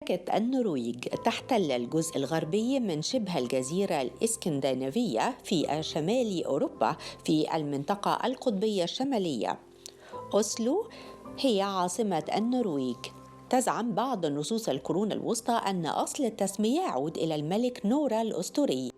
مملكة النرويج تحتل الجزء الغربي من شبه الجزيرة الإسكندنافية في شمال أوروبا في المنطقة القطبية الشمالية. أوسلو هي عاصمة النرويج. تزعم بعض نصوص القرون الوسطى أن أصل التسمية يعود إلى الملك نورا الأسطوري.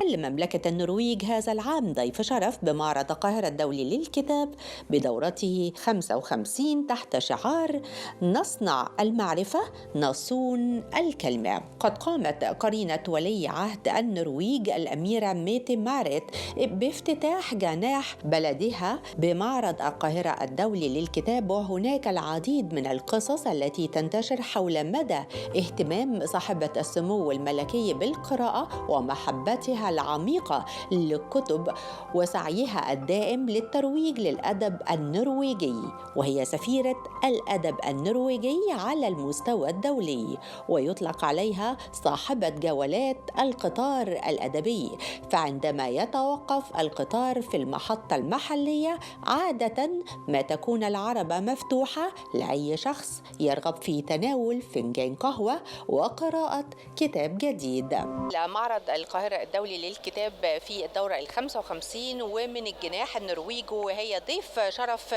لمملكة النرويج هذا العام ضيف شرف بمعرض القاهرة الدولي للكتاب بدورته 55 تحت شعار نصنع المعرفة نصون الكلمة. قد قامت قرينة ولي عهد النرويج الأميرة ميتي ماريت بافتتاح جناح بلدها بمعرض القاهرة الدولي للكتاب، وهناك العديد من القصص التي تنتشر حول مدى اهتمام صاحبة السمو الملكي بالقراءة ومحبتها العميقة للكتب وسعيها الدائم للترويج للأدب النرويجي، وهي سفيرة الأدب النرويجي على المستوى الدولي، ويطلق عليها صاحبة جولات القطار الأدبي. فعندما يتوقف القطار في المحطة المحلية عادة ما تكون العربة مفتوحة لأي شخص يرغب في تناول فنجان قهوة وقراءة كتاب جديد. معرض القاهرة الدولي للكتاب في الدورة 55 ومن الجناح النرويج، وهي ضيف شرف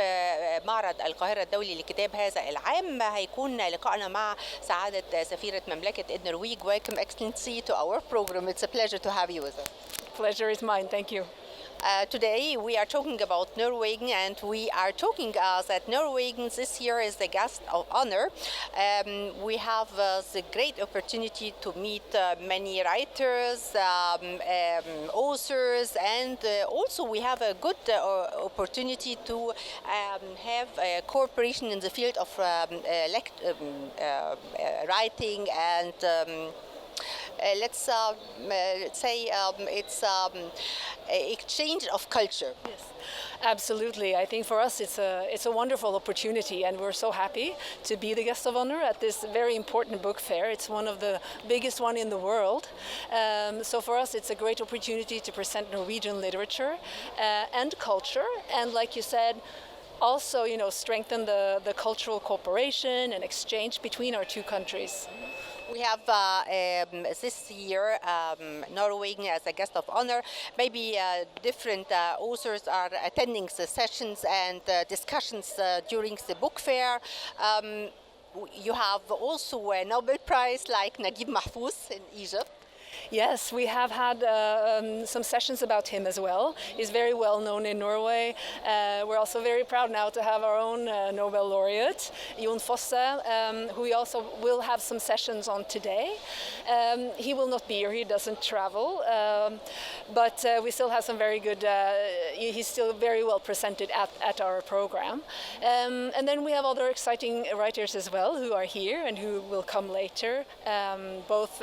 معرض القاهرة الدولي للكتاب هذا العام. هيكون لقاءنا مع سعادة سفيرة مملكة النرويج. Welcome Excellency to our program. It's a pleasure to have you with us. Pleasure is mine. Thank you. Today we are talking about Norwegian, and we are talking that Norwegians this year is the guest of honor. We have the great opportunity to meet many writers, authors, and also we have a good opportunity to have a cooperation in the field of writing and let's say it's exchange of culture. Yes, absolutely. I think for us it's a wonderful opportunity, and we're so happy to be the guest of honor at this very important book fair. It's one of the biggest one in the world. So for us it's a great opportunity to present Norwegian literature and culture, and like you said, also, strengthen the cultural cooperation and exchange between our two countries. We have this year Norwegian as a guest of honor. Maybe different authors are attending the sessions and discussions during the book fair. You have also a Nobel Prize like Naguib Mahfouz in Egypt. Yes, we have had some sessions about him as well. He's very well known in Norway. We're also very proud now to have our own Nobel laureate, Jon Fosse, who we also will have some sessions on today. He will not be here, he doesn't travel, but we still have some very good, he's still very well presented at our program. And then we have other exciting writers as well who are here and who will come later, both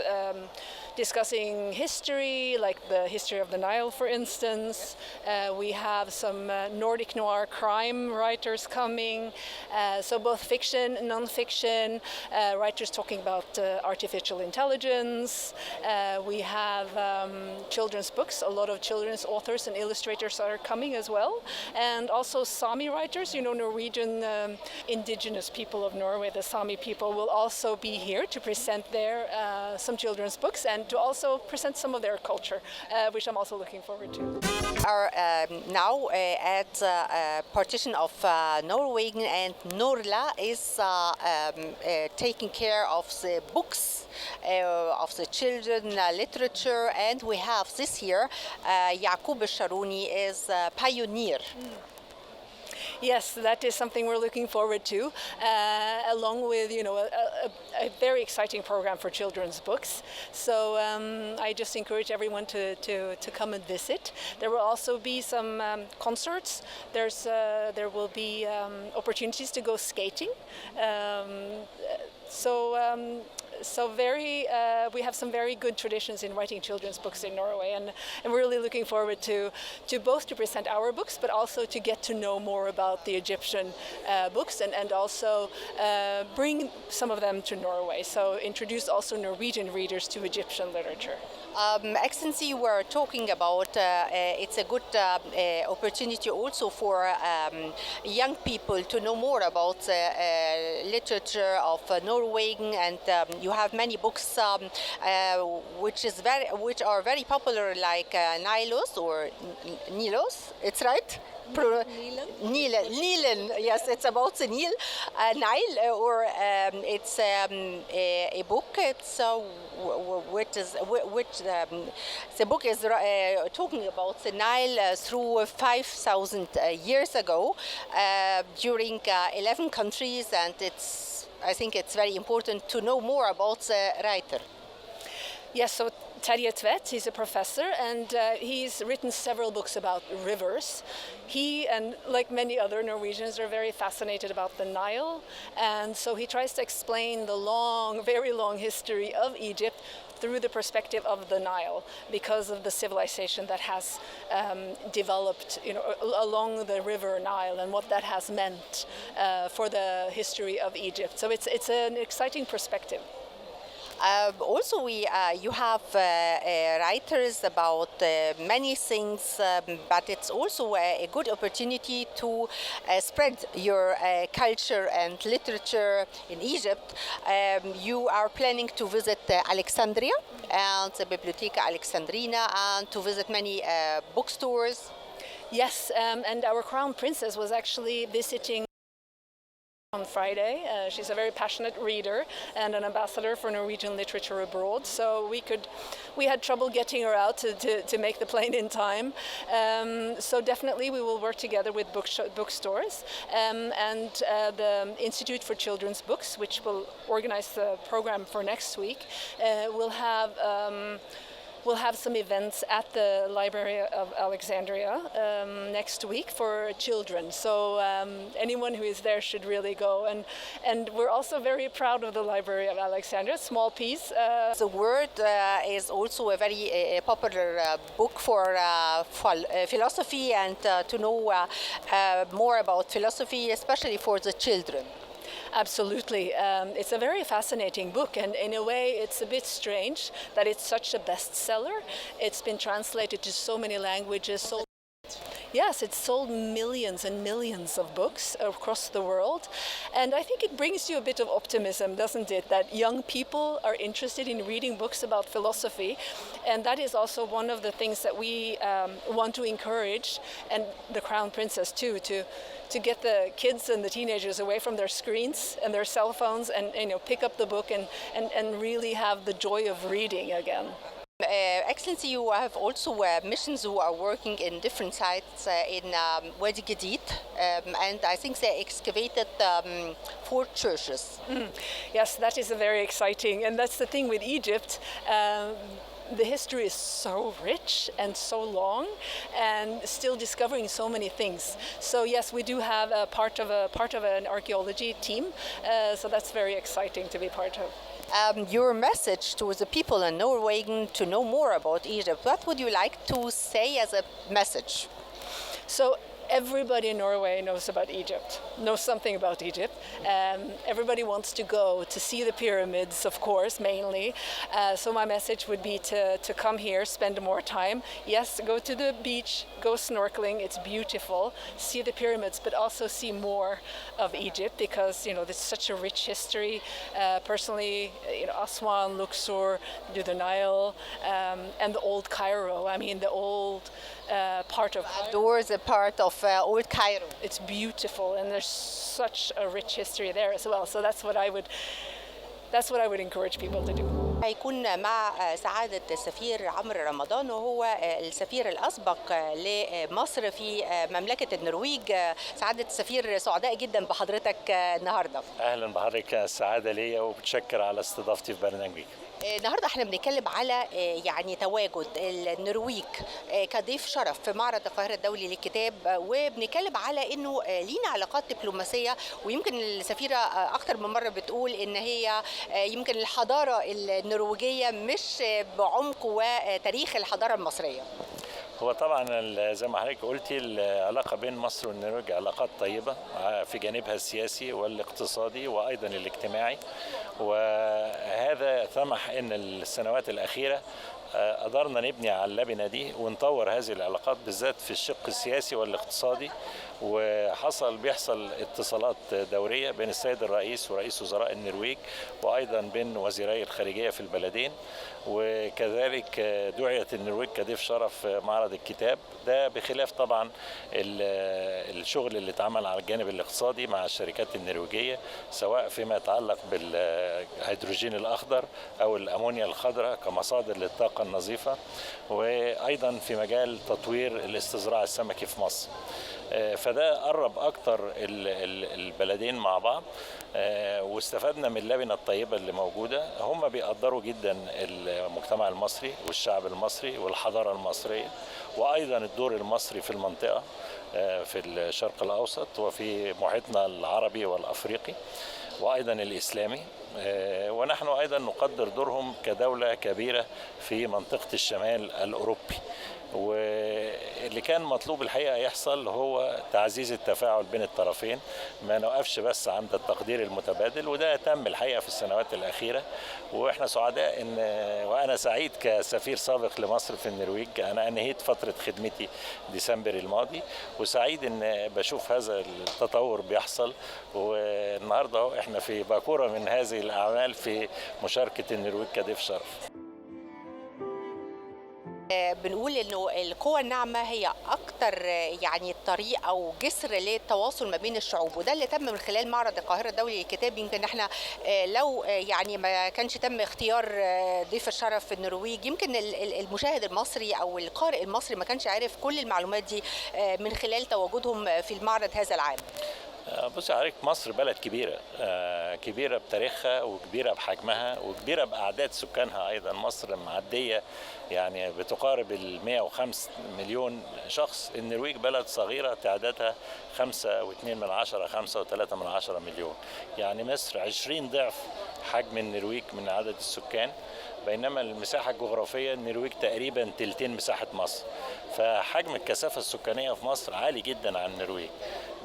discussing history, like the history of the Nile, for instance. We have some Nordic noir crime writers coming, so both fiction and non-fiction, writers talking about artificial intelligence. We have children's books. A lot of children's authors and illustrators are coming as well. And also Sami writers, Norwegian indigenous people of Norway, the Sami people, will also be here to present some children's books and to also present some of their culture, which I'm also looking forward to. Are now at partition of Norwegian, and Norla is taking care of the books of the children literature, and we have this year Yaqub al-Sharuni is pioneer. Yes, that is something we're looking forward to, along with a very exciting program for children's books. So I just encourage everyone to come and visit. There will also be some concerts. There will be opportunities to go skating. We have some very good traditions in writing children's books in Norway, and we're really looking forward to both to present our books, but also to get to know more about the Egyptian books, and also bring some of them to Norway. So introduce also Norwegian readers to Egyptian literature. Excellency, we're talking about it's a good opportunity also for young people to know more about literature of Norwegian, and you have many books which are very popular, like Nilos or Nilos. It's right. Nilen, yes, it's about the Nile, or it's a book. It's the book is talking about the Nile through 5,000 years ago during 11 countries, and I think it's very important to know more about the writer. Yes, so he's a professor, and he's written several books about rivers. He and like many other Norwegians are very fascinated about the Nile, and so he tries to explain the very long history of Egypt through the perspective of the Nile, because of the civilization that has developed, along the river Nile, and what that has meant for the history of Egypt. So it's an exciting perspective. Also, you have writers about many things, but it's also a good opportunity to spread your culture and literature in Egypt. You are planning to visit Alexandria and the Bibliotheca Alexandrina, and to visit many bookstores. Yes, and our Crown Princess was actually visiting on Friday. She's a very passionate reader and an ambassador for Norwegian literature abroad, so we had trouble getting her out to make the plane in time. So definitely we will work together with bookstores and the Institute for Children's Books, which will organize the program for next week. We'll have some events at the Library of Alexandria next week for children. So anyone who is there should really go. And we're also very proud of the Library of Alexandria, small piece. The Word is also a very popular book for philosophy, and to know more about philosophy, especially for the children. Absolutely. It's a very fascinating book, and in a way it's a bit strange that it's such a bestseller. It's been translated to so many languages. Yes, it's sold millions and millions of books across the world, and I think it brings you a bit of optimism, doesn't it, that young people are interested in reading books about philosophy, and that is also one of the things that we want to encourage, and the Crown Princess too, to get the kids and the teenagers away from their screens and their cell phones, and pick up the book and really have the joy of reading again. Excellency, you have also missions who are working in different sites in Wadi Jadid, and I think they excavated 4 churches. Yes, that is very exciting, and that's the thing with Egypt. The history is so rich and so long, and still discovering so many things. So yes, we do have a part of an archaeology team, so that's very exciting to be part of. Your message to the people in Norwegian to know more about Egypt, what would you like to say as a message? So everybody in Norway knows about Egypt, knows something about Egypt. Everybody wants to go to see the pyramids, of course, mainly. So my message would be to come here, spend more time. Yes, go to the beach, go snorkeling, it's beautiful. See the pyramids, but also see more of Egypt, because there's such a rich history. Personally, Aswan, Luxor, the Nile, and the old Cairo. I mean, the old part of Doors, a part of old Cairo. It's beautiful, and there's such a rich history there as well. So that's what I would encourage people to do. هيكون مع سعادة السفير عمرو رمضان، وهو السفير الأسبق لمصر في مملكة النرويج. سعادة السفير، سعداء جدا بحضرتك النهاردة. أهلا بحضرتك، السعادة ليا، وبتشكر على استضافتي في برنامجك. النهارده احنا بنتكلم على تواجد النرويج كضيف شرف في معرض القاهرة الدولي للكتاب، وبنتكلم على انه لينا علاقات دبلوماسية، ويمكن السفيرة اكتر من مرة بتقول ان هي يمكن الحضارة النرويجية مش بعمق وتاريخ الحضارة المصرية. هو طبعا زي ما حضرتك قلتي العلاقة بين مصر والنرويج علاقات طيبة في جانبها السياسي والاقتصادي وأيضا الاجتماعي، وهذا سمح أن السنوات الأخيرة قدرنا نبني على اللبنة دي ونطور هذه العلاقات بالذات في الشق السياسي والاقتصادي، بيحصل اتصالات دورية بين السيد الرئيس ورئيس وزراء النرويج، وأيضا بين وزيري الخارجية في البلدين. وكذلك دعيت النرويج كضيف شرف معرض الكتاب، ده بخلاف طبعا الشغل اللي اتعمل على الجانب الاقتصادي مع الشركات النرويجية، سواء فيما يتعلق بالهيدروجين الأخضر أو الأمونيا الخضراء كمصادر للطاقة النظيفة، وأيضا في مجال تطوير الاستزراع السمكي في مصر. فده قرب أكتر البلدين مع بعض، واستفدنا من اللبنة الطيبة اللي موجودة. هم بيقدروا جدا المجتمع المصري والشعب المصري والحضارة المصرية، وأيضا الدور المصري في المنطقة في الشرق الأوسط وفي محيطنا العربي والأفريقي وأيضا الإسلامي. ونحن أيضا نقدر دورهم كدولة كبيرة في منطقة الشمال الأوروبي. واللي كان مطلوب الحقيقة يحصل هو تعزيز التفاعل بين الطرفين، ما نوقفش بس عند التقدير المتبادل، وده تم الحقيقة في السنوات الأخيرة. وإحنا سعداء وأنا سعيد كسفير سابق لمصر في النرويج. أنا أنهيت فترة خدمتي ديسمبر الماضي، وسعيد إن بشوف هذا التطور بيحصل. والنهاردة إحنا في باكورة من هذه الأعمال في مشاركة النرويج كضيف شرف. بنقول انه القوى الناعمه هي اكتر يعني طريق او جسر للتواصل ما بين الشعوب، وده اللي تم من خلال معرض القاهره الدولي للكتاب. يمكن احنا لو يعني ما كانش تم اختيار ضيف الشرف في النرويج، يمكن المشاهد المصري او القارئ المصري ما كانش عارف كل المعلومات دي من خلال تواجدهم في المعرض هذا العام. بص حضرتك، مصر بلد كبيرة، كبيرة بتاريخها وكبيرة بحجمها وكبيرة بأعداد سكانها. أيضا مصر معدية يعني بتقارب 105 مليون شخص. النرويج بلد صغيرة تعدادها 5.2 5.3 مليون، يعني مصر 20 ضعف حجم النرويج من عدد السكان، بينما المساحة الجغرافية النرويج تقريبا تلتين مساحة مصر. فحجم الكثافة السكانية في مصر عالي جدا عن النرويج.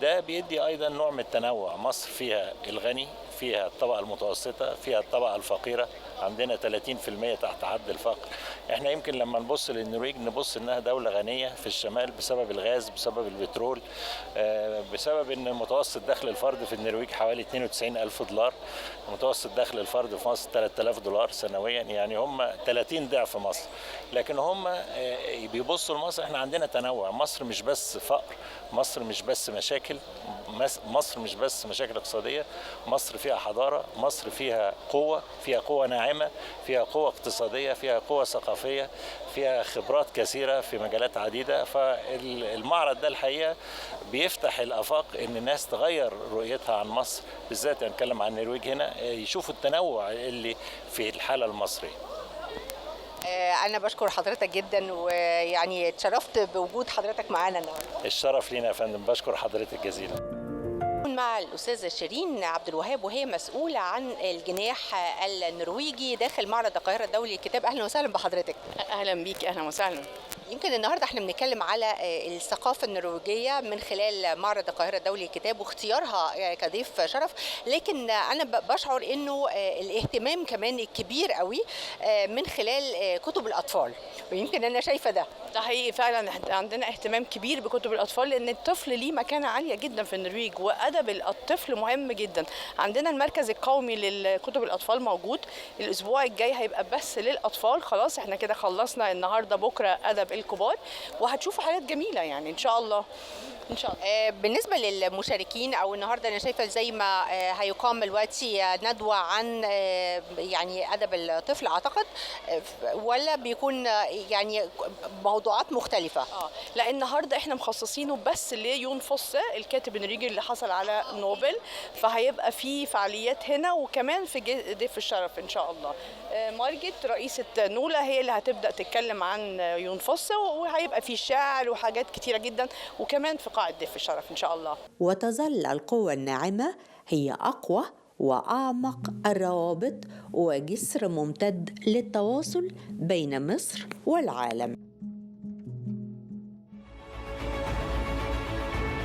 ده بيدي أيضا نوع من التنوع. مصر فيها الغني، فيها الطبقة المتوسطة، فيها الطبقة الفقيرة، عندنا 30% تحت حد الفقر. احنا يمكن لما نبص للنرويج نبص انها دولة غنية في الشمال بسبب الغاز، بسبب البترول، بسبب ان متوسط دخل الفرد في النرويج حوالي 92 ألف دولار، متوسط دخل الفرد في مصر 3000 دولار سنويا، يعني هم 30 ضعف مصر. لكن هم بيبصوا لمصر، احنا عندنا تنوع. مصر مش بس فقر، مصر مش بس مشاكل، مصر مش بس مشاكل اقتصادية، مصر فيها حضارة، مصر فيها قوة ناعمة، فيها قوة اقتصادية، فيها قوة ثقافية، فيها خبرات كثيرة في مجالات عديدة. فالمعرض ده الحقيقة بيفتح الآفاق إن الناس تغير رؤيتها عن مصر، بالذات نتكلم عن النرويج هنا، يشوفوا التنوع اللي في الحالة المصرية. أنا بشكر حضرتك جدا، ويعني اتشرفت بوجود حضرتك معانا النهارده. الشرف لينا يا فندم، بشكر حضرتك جزيلا. مع الأستاذة شيرين عبد الوهاب، وهي مسؤولة عن الجناح النرويجي داخل معرض القاهرة الدولي للكتاب. أهلا وسهلا بحضرتك. أهلا بيك، أهلا وسهلا. يمكن النهارده احنا بنتكلم على الثقافه النرويجيه من خلال معرض القاهره الدولي للكتاب واختيارها كضيف شرف، لكن انا بشعر انه الاهتمام كمان الكبير قوي من خلال كتب الاطفال، ويمكن انا شايفه ده حقيقي فعلا. عندنا اهتمام كبير بكتب الاطفال، لان الطفل ليه مكانه عاليه جدا في النرويج، وادب الطفل مهم جدا. عندنا المركز القومي لكتب الاطفال موجود. الاسبوع الجاي هيبقى بس للاطفال. خلاص احنا كده خلصنا النهارده، بكره ادب الكبار، وهتشوفوا حاجات جميله يعني ان شاء الله. ان شاء الله. بالنسبه للمشاركين، او النهارده انا شايفه زي ما هيقام دلوقتي ندوه عن يعني ادب الطفل اعتقد، ولا بيكون يعني موضوعات مختلفه؟ لا، النهارده احنا مخصصينه بس ليون فوسة الكاتب النرويجي اللي حصل على نوبل، فهيبقى في فعاليات هنا، وكمان في ضيف الشرف ان شاء الله. مارجت رئيسة نولا هي اللي هتبدأ تتكلم عن يون فوسة، وهيبقى في شعر وحاجات كتيرة جدا، وكمان في قاعة ضيف الشرف إن شاء الله. وتظل القوة الناعمة هي أقوى وأعمق الروابط وجسر ممتد للتواصل بين مصر والعالم.